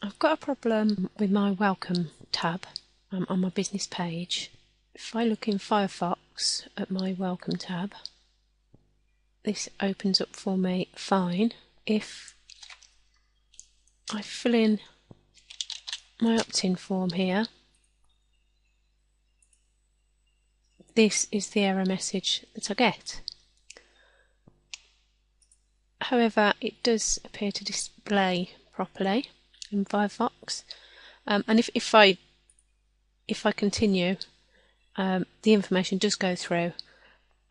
I've got a problem with my Welcome tab on my business page. If I look in Firefox at my Welcome tab, this opens up for me fine. If I fill in my opt-in form here, this is the error message that I get. However, it does appear to display properly in Firefox, and if I continue, the information does go through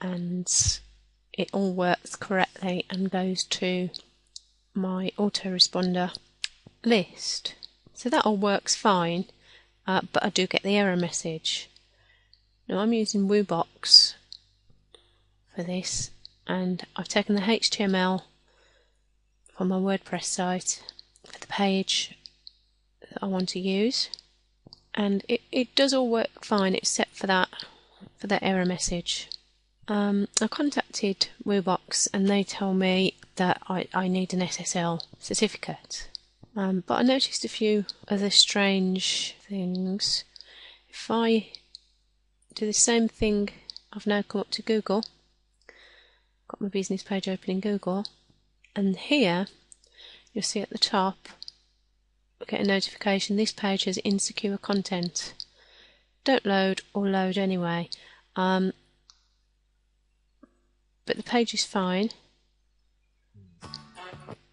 and it all works correctly and goes to my autoresponder list. So that all works fine, but I do get the error message. Now I'm using Woobox for this, and I've taken the HTML from my WordPress site for the page that I want to use, and it does all work fine except for that error message. I contacted Woobox and they tell me that I need an SSL certificate, but I noticed a few other strange things. If I do the same thing, I've now come up to Google, got my business page open in Google, and here you'll see at the top we get a notification: this page has insecure content. Don't load or load anyway. But the page is fine.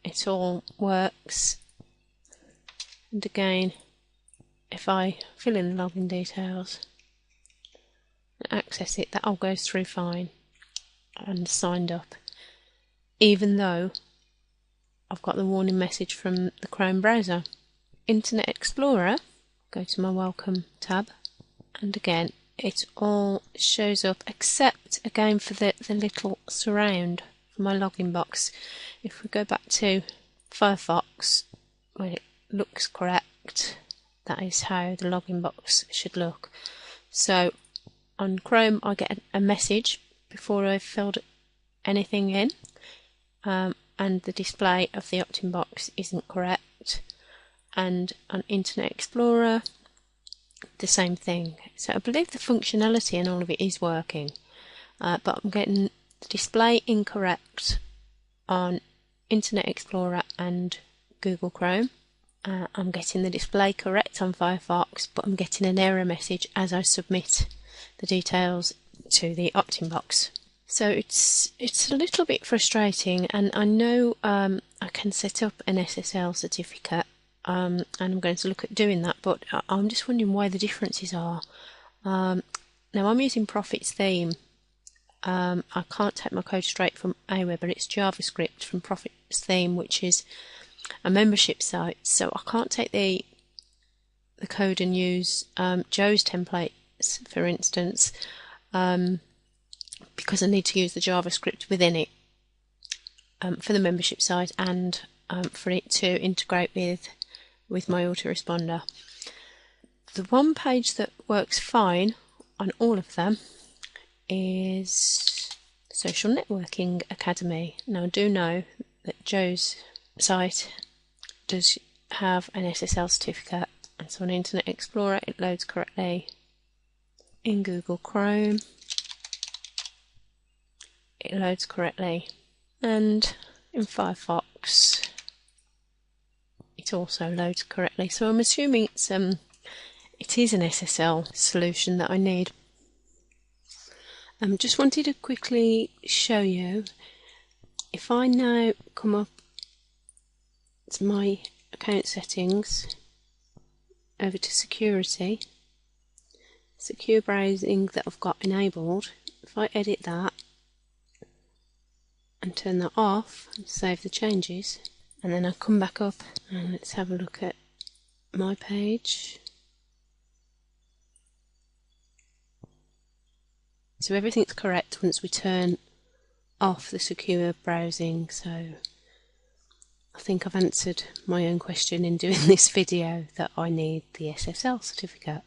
It all works. And again, if I fill in the login details and access it, that all goes through fine and signed up, even though I've got the warning message from the Chrome browser. Internet Explorer, go to my Welcome tab, and again it all shows up except again for the little surround for my login box. If we go back to Firefox, where it looks correct, that is how the login box should look. So on Chrome I get a message before I've filled anything in, and the display of the opt-in box isn't correct, and on Internet Explorer the same thing. So I believe the functionality and all of it is working, but I'm getting the display incorrect on Internet Explorer and Google Chrome. I'm getting the display correct on Firefox, but I'm getting an error message as I submit the details to the opt-in box. So it's a little bit frustrating, and I know I can set up an SSL certificate, and I'm going to look at doing that, but I'm just wondering why the differences are. Now I'm using Profit's theme. I can't take my code straight from Aweber, it's JavaScript from Profit's theme, which is a membership site, so I can't take the code and use Joe's templates, for instance, because I need to use the JavaScript within it for the membership site, and for it to integrate with my autoresponder. The one page that works fine on all of them is Social Networking Academy. Now I do know that Joe's site does have an SSL certificate, and so on Internet Explorer it loads correctly. In Google Chrome it loads correctly, and in Firefox it also loads correctly. So I'm assuming it is an SSL solution that I need. Just wanted to quickly show you, if I now come up to my account settings, over to security, secure browsing that I've got enabled, if I edit that and turn that off and save the changes, and then I come back up and let's have a look at my page. So everything's correct once we turn off the secure browsing, so I think I've answered my own question in doing this video, that I need the SSL certificate.